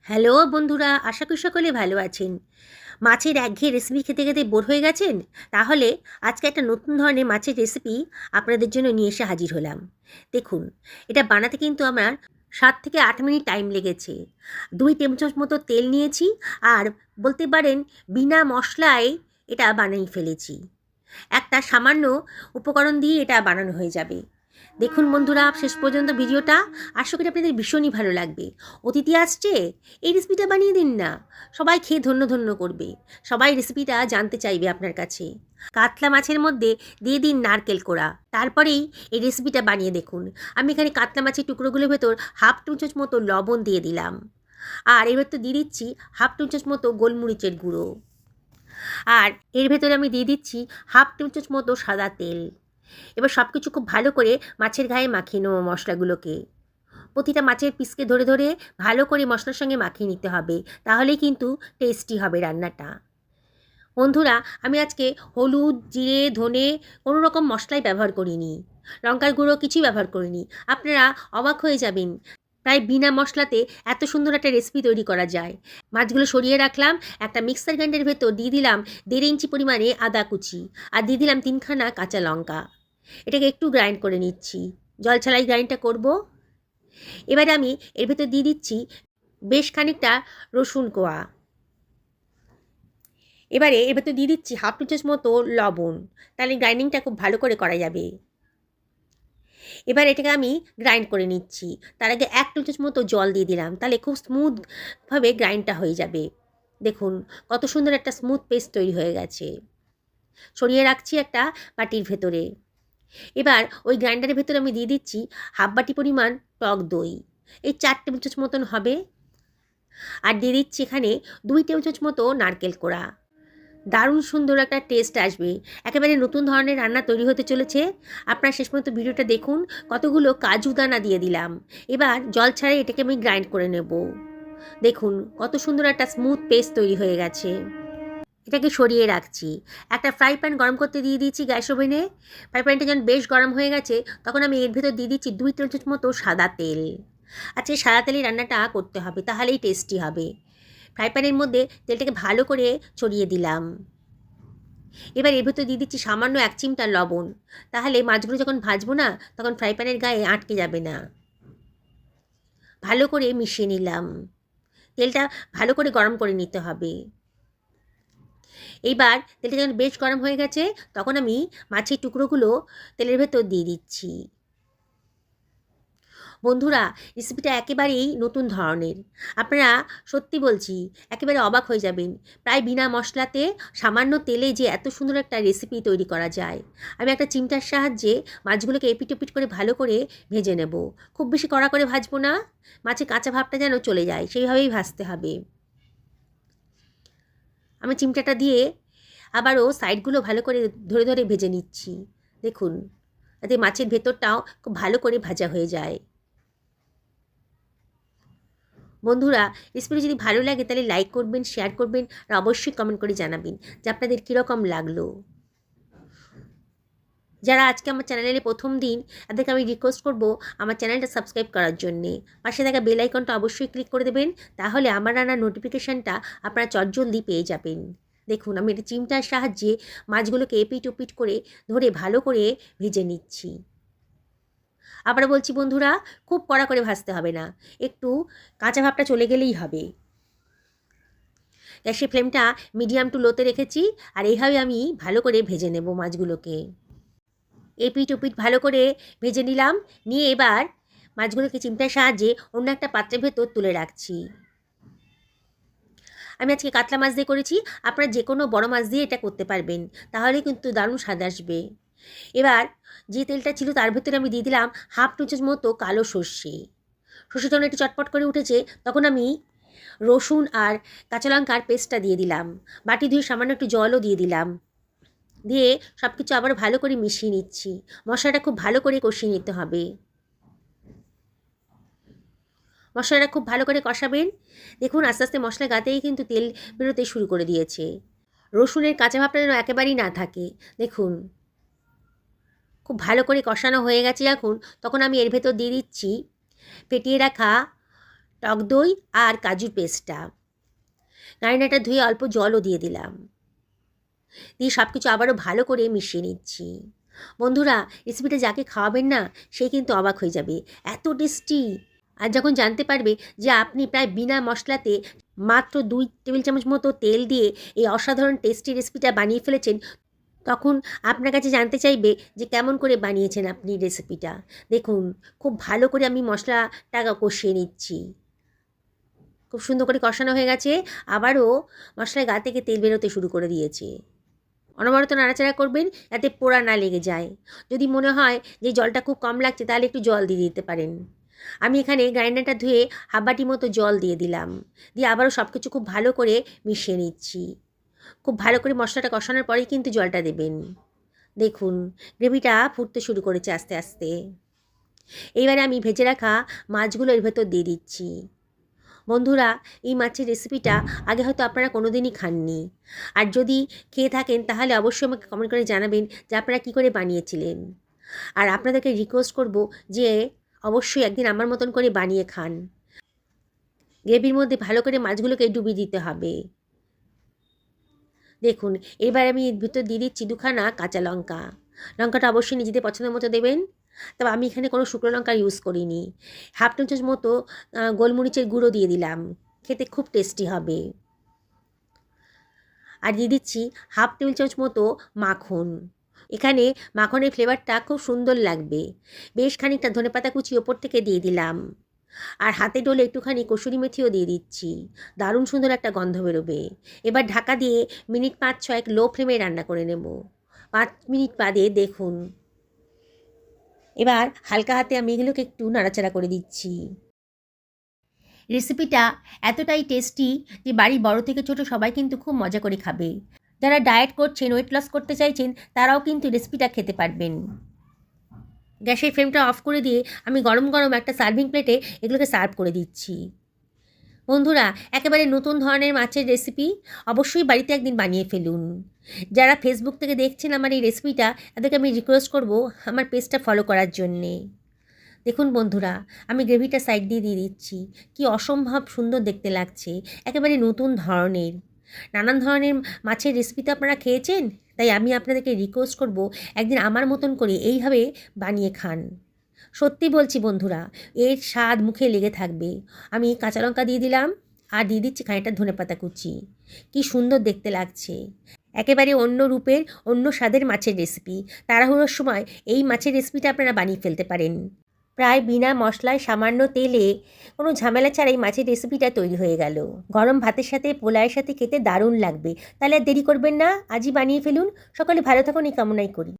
Hello বন্ধুরা, আশা করি সকলে ভালো আছেন। মাছের একঘেয়ে রেসিপি খেতে খেতে বোর হয়ে গেছেন? তাহলে আজকে একটা নতুন ধরনের মাছের রেসিপি আপনাদের জন্য নিয়ে এসে হাজির হলাম। দেখুন, এটা বানাতে কিন্তু আমার 7 থেকে 8 মিনিট টাইম লেগেছে। 2 টেবিল চামচ মতো তেল নিয়েছি, আর বলতে পারেন বিনা মশলায় এটা বানিয়ে ফেলেছি। একটা সামান্য উপকরণ দিয়ে এটা বানানো হয়ে যাবে। দেখুন বন্ধুরা, শেষ পর্যন্ত ভিডিওটা, আশা করি আপনাদের ভীষণই ভালো লাগবে। অতিথি আসছে, এই রেসিপিটা বানিয়ে দিন না, সবাই খেয়ে ধন্য ধন্য করবে। সবাই রেসিপিটা জানতে চাইবে আপনার কাছে। কাতলা মাছের মধ্যে দিয়ে দিন নারকেল কোড়া, তারপরেই এই রেসিপিটা বানিয়ে দেখুন। আমি এখানে কাতলা মাছের টুকরোগুলোর ভেতর 1/2 চামচ মতো লবণ দিয়ে দিলাম, আর এর ভেতর দিয়ে দিচ্ছি 1/2 চামচ মতো গোলমরিচের গুঁড়ো, আর এর ভেতরে আমি দিয়ে দিচ্ছি 1/2 চামচ মতো সাদা তেল। এবার সব কিছু খুব ভালো করে মাছের গায়ে মাখিয়ে নেবো মশলাগুলোকে। প্রতিটা মাছের পিসকে ধরে ধরে ভালো করে মশলার সঙ্গে মাখিয়ে নিতে হবে, তাহলেই কিন্তু টেস্টি হবে রান্নাটা। বন্ধুরা, আমি আজকে হলুদ, জিরে, ধনে কোনো রকম মশলাই ব্যবহার করিনি, লঙ্কার গুঁড়ো কিছুই ব্যবহার করিনি। আপনারা অবাক হয়ে যাবেন, প্রায় বিনা মশলাতে এত সুন্দর একটা রেসিপি তৈরি করা যায়। মাছগুলো সরিয়ে রাখলাম, একটা মিক্সার গ্রাইন্ডারের ভেতর দিয়ে দিলাম 1.5 ইঞ্চি পরিমাণে আদা কুচি, আর দিয়ে দিলাম 3খানা কাঁচা লঙ্কা। এটাকে একটু গ্রাইন্ড করে নিচ্ছি, জল ছাড়াই গ্রাইন্ডটা করব। এবারে আমি এর ভেতর দিয়ে দিচ্ছি বেশ খানিকটা রসুন কোয়া। এবারে এর ভেতর দিয়ে দিচ্ছি 1/2 চামচ মতো লবণ, তাহলে গ্রাইন্ডিংটা খুব ভালো করে করা যাবে। এবার এটাকে আমি গ্রাইন্ড করে নিচ্ছি। তার আগে 1 টেবিল চামচ মতো জল দিয়ে দিলাম, তাহলে খুব স্মুথভাবে গ্রাইন্ডটা হয়ে যাবে। দেখুন কত সুন্দর একটা স্মুথ পেস্ট তৈরি হয়ে গেছে। সরিয়ে রাখছি একটা বাটির ভেতরে। এবার ওই গ্রাইন্ডারের ভেতরে আমি দিয়ে দিচ্ছি 1/2 বাটি পরিমাণ টক দই, এই 4 টেবিল চামচ মতন হবে। আর দিয়ে দিচ্ছি এখানে 2 টেবিল চামচ মতো নারকেল কোড়া। দারুণ সুন্দর একটা টেস্ট আসবে, একেবারে নতুন ধরনের রান্না তৈরি হতে চলেছে। আপনারা শেষ পর্যন্ত ভিডিওটা দেখুন। কতগুলো কাজু দানা দিয়ে দিলাম। এবার জল ছাড়াই এটাকে আমি গ্রাইন্ড করে নেব। দেখুন কত সুন্দর একটা স্মুথ পেস্ট তৈরি হয়ে গেছে। এটাকে সরিয়ে রাখছি। একটা ফ্রাই প্যান গরম করতে দিয়ে দিচ্ছি গ্যাস ওভেনে। ফ্রাই প্যানটা যখন বেশ গরম হয়ে গেছে, তখন আমি এর ভেতর দিয়ে দিচ্ছি 2 টেবিল চামচ মতো সাদা তেল। আজকে সাদা তেলেই রান্নাটা করতে হবে, তাহলেই টেস্টি হবে। ফ্রাই প্যানের মধ্যে তেলটাকে ভালো করে ছড়িয়ে দিলাম। এবার এর ভেতর দিয়ে দিচ্ছি সামান্য 1 চিমটা লবণ, তাহলে মাছগুলো যখন ভাজবো না, তখন ফ্রাই প্যানের গায়ে আটকে যাবে না। ভালো করে মিশিয়ে নিলাম। তেলটা ভালো করে গরম করে নিতে হবে। এইবার তেলটা যখন বেশ গরম হয়ে গেছে, তখন আমি মাছের টুকরোগুলো তেলের ভেতর দিয়ে দিচ্ছি। বন্ধুরা, রেসিপিটা একেবারেই নতুন ধরনের। আপনারা সত্যি বলছি একেবারে অবাক হয়ে যাবেন। প্রায় বিনা মশলাতে সামান্য তেলে যে এত সুন্দর একটা রেসিপি তৈরি করা যায়। আমি একটা চিমটার সাহায্যে মাছগুলোকে এপিট ওপিট করে ভালো করে ভেজে নেব। খুব বেশি কড়া করে ভাজবো না, মাছের কাঁচা ভাবটা যেন চলে যায়, সেইভাবেই ভাজতে হবে। আমি চিমটাটা দিয়ে আবারও সাইডগুলো ভালো করে ধরে ধরে ভেজে নিচ্ছি। দেখুন, যাতে মাছের ভেতরটাও খুব ভালো করে ভাজা হয়ে যায়। বন্ধুরা, রেসিপিটি যদি ভালো লাগে তাহলে লাইক করবেন, শেয়ার করবেন, আর অবশ্যই কমেন্ট করে জানাবেন যে আপনাদের কীরকম লাগলো। যারা আজকে আমার চ্যানেলে প্রথম দিন, তাদেরকে আমি রিকোয়েস্ট করব আমার চ্যানেলটা সাবস্ক্রাইব করার জন্যে। পাশে থাকা বেল আইকনটা অবশ্যই ক্লিক করে দেবেন, তাহলে আমার রান্নার নোটিফিকেশানটা আপনারা চটজলদি পেয়ে যাবেন। দেখুন, আমি একটা চিমটার সাহায্যে মাছগুলোকে এপিট ওপিট করে ধরে ভালো করে ভেজে নিচ্ছি। আবার বলছি বন্ধুরা, খুব কড়া করে ভাজতে হবে না, একটু কাঁচা ভাবটা চলে গেলেই হবে। গ্যাসের ফ্লেমটা মিডিয়াম টু লোতে রেখেছি, আর এইভাবে আমি ভালো করে ভেজে নেব মাছগুলোকে। এপিট ওপিট ভালো করে ভেজে নিলাম। নিয়ে এবার মাছগুলোকে চিমটার সাহায্যে অন্য একটা পাত্রের ভেতর তুলে রাখছি। আমি আজকে কাতলা মাছ দিয়ে করেছি, আপনারা যে কোনো বড় মাছ দিয়ে এটা করতে পারবেন, তাহলে কিন্তু দারুণ স্বাদ আসবে। এবার যে তেলটা ছিল তার ভেতরে আমি দিয়ে দিলাম 1/2 চামচ মতো কালো সর্ষে। সর্ষে যখন একটু চটপট করে উঠেছে, তখন আমি রসুন আর কাঁচা লঙ্কার পেস্টটা দিয়ে দিলাম। বাটি ধুয়ে সামান্য একটু জলও দিয়ে দিলাম। দিয়ে সব কিছু আবার ভালো করে মিশিয়ে নিচ্ছি। মশলাটা খুব ভালো করে কষিয়ে নিতে হবে। মশলাটা খুব ভালো করে কষাবেন। দেখুন আস্তে আস্তে মশলা গাতেই কিন্তু তেল বেরোতে শুরু করে দিয়েছে। রসুনের কাঁচা ভাবটা যেন একেবারেই না থাকে। দেখুন খুব ভালো করে কষানো হয়ে গেছে যখন, তখন আমি এর ভেতর দিয়ে দিচ্ছি ফেটিয়ে রাখা টক দই আর কাজুর পেস্টটা। নাড়িনাটা ধুয়ে অল্প জলও দিয়ে দিলাম, দিয়ে সব কিছু আবারও ভালো করে মিশিয়ে নিচ্ছি। বন্ধুরা, রেসিপিটা যাকে খাওয়াবেন না সে কিন্তু অবাক হয়ে যাবে, এত টেস্টি। আর যখন জানতে পারবে যে আপনি প্রায় বিনা মশলাতে মাত্র 2 টেবিল চামচ মতো তেল দিয়ে এই অসাধারণ টেস্টি রেসিপিটা বানিয়ে ফেলেছেন, তখন আপনার কাছে জানতে চাইবে যে কেমন করে বানিয়েছেন আপনি রেসিপিটা। দেখুন, খুব ভালো করে আমি মশলাটা কষিয়ে নিচ্ছি। খুব সুন্দর করে কষানো হয়ে গেছে, আবারও মশলার গা থেকে তেল বেরোতে শুরু করে দিয়েছে। অনবরত নাড়াচাড়া করবেন যাতে পোড়া না লেগে যায়। যদি মনে হয় যে জলটা খুব কম লাগছে তাহলে একটু জল দিয়ে দিতে পারেন। আমি এখানে গ্রাইন্ডারটা ধুয়ে হাফ বাটি মতো জল দিয়ে দিলাম, দিয়ে আবারও সব কিছু খুব ভালো করে মিশিয়ে নিচ্ছি। খুব ভালো করে মশলাটা কষানোর পরেই কিন্তু জলটা দেবেন। দেখুন, গ্রেভিটা ফুটতে শুরু করেছে আস্তে আস্তে। এইবারে আমি ভেজে রাখা মাছগুলো এর ভেতর দিয়ে দিচ্ছি। বন্ধুরা, এই মাছের রেসিপিটা আগে হয়তো আপনারা কোনো দিনই খাননি, আর যদি খেয়ে থাকেন তাহলে অবশ্যই আমাকে কমেন্ট করে জানাবেন যে আপনারা কী করে বানিয়েছিলেন। আর আপনাদেরকে রিকোয়েস্ট করব যে অবশ্যই একদিন আমার মতন করে বানিয়ে খান। গ্রেভির মধ্যে ভালো করে মাছগুলোকে ডুবিয়ে দিতে হবে। দেখুন, এবার আমি এর ভিতর দিয়ে দিচ্ছি 2খানা কাঁচা লঙ্কা। লঙ্কাটা অবশ্যই নিজেদের পছন্দের মতো দেবেন, তবে আমি এখানে কোনো শুকনো লঙ্কা ইউজ করিনি। হাফ চামচ মতো গোলমরিচের গুঁড়ো দিয়ে দিলাম, খেতে খুব টেস্টি হবে। আর দিয়ে দিচ্ছি হাফ টেবিল চামচ মতো মাখন। এখানে মাখনের ফ্লেভারটা খুব সুন্দর লাগবে। বেশ খানিকটা ধনেপাতা কুচি ওপর থেকে দিয়ে দিলাম, আর হাতে ডলে একটুখানি কসুরি মেথিও দিয়ে দিচ্ছি। দারুণ সুন্দর একটা গন্ধ বেরোবে। এবার ঢাকা দিয়ে মিনিট 5-6 লো ফ্লেমে রান্না করে নেব। 5 মিনিট বাদে দেখুন, এবার হালকা হাতে আমি এগুলোকে একটু নাড়াচাড়া করে দিচ্ছি। রেসিপিটা এতটাই টেস্টি যে বাড়ির বড় থেকে ছোট সবাই কিন্তু খুব মজা করে খাবে। যারা ডায়েট করছেন, ওয়েট লস করতে চাইছেন, তারাও কিন্তু রেসিপিটা খেতে পারবেন। গ্যাসের ফ্লেমটা অফ করে দিয়ে আমি গরম গরম একটা সার্ভিং প্লেটে এগুলোকে সার্ভ করে দিচ্ছি। বন্ধুরা, একেবারে নতুন ধরনের মাছের রেসিপি, অবশ্যই বাড়িতে একদিন বানিয়ে ফেলুন। যারা ফেসবুক থেকে দেখছেন আমার এই রেসিপিটা, তাদেরকে আমি রিকোয়েস্ট করব আমার পেজটা ফলো করার জন্যে। দেখুন বন্ধুরা, আমি গ্রেভিটা সাইড দিয়ে দিয়ে দিচ্ছি। কি অসম্ভব সুন্দর দেখতে লাগছে, একেবারে নতুন ধরনের। নানান ধরনের মাছের রেসিপি তো আপনারা খেয়েছেন, তাই আমি আপনাদেরকে রিকোয়েস্ট করব একদিন আমার মতন করে এইভাবে বানিয়ে খান। সত্যি বলছি বন্ধুরা, এর স্বাদ মুখে লেগে থাকবে। আমি কাঁচা লঙ্কা দিয়ে দিলাম, আর দিয়ে দিচ্ছি খানিকটা ধনেপাতা কুচি। কি সুন্দর দেখতে লাগছে, একেবারে অন্য রূপের অন্য স্বাদের মাছের রেসিপি। তাড়াহুড়োর সময় এই মাছের রেসিপিটা আপনারা বানিয়ে ফেলতে পারেন। প্রায় বিনা মশলায় সামান্য তেলে কোনো ঝামেলা ছাড়াই মাছের রেসিপিটা তৈরি হয়ে গেল। গরম ভাতের সাথে পোলাওয়ের সাথে খেতে দারুণ লাগবে। তাহলে আর দেরি করবেন না, আজই বানিয়ে ফেলুন। সকলে ভালো থাকুন এই কামনাই করি।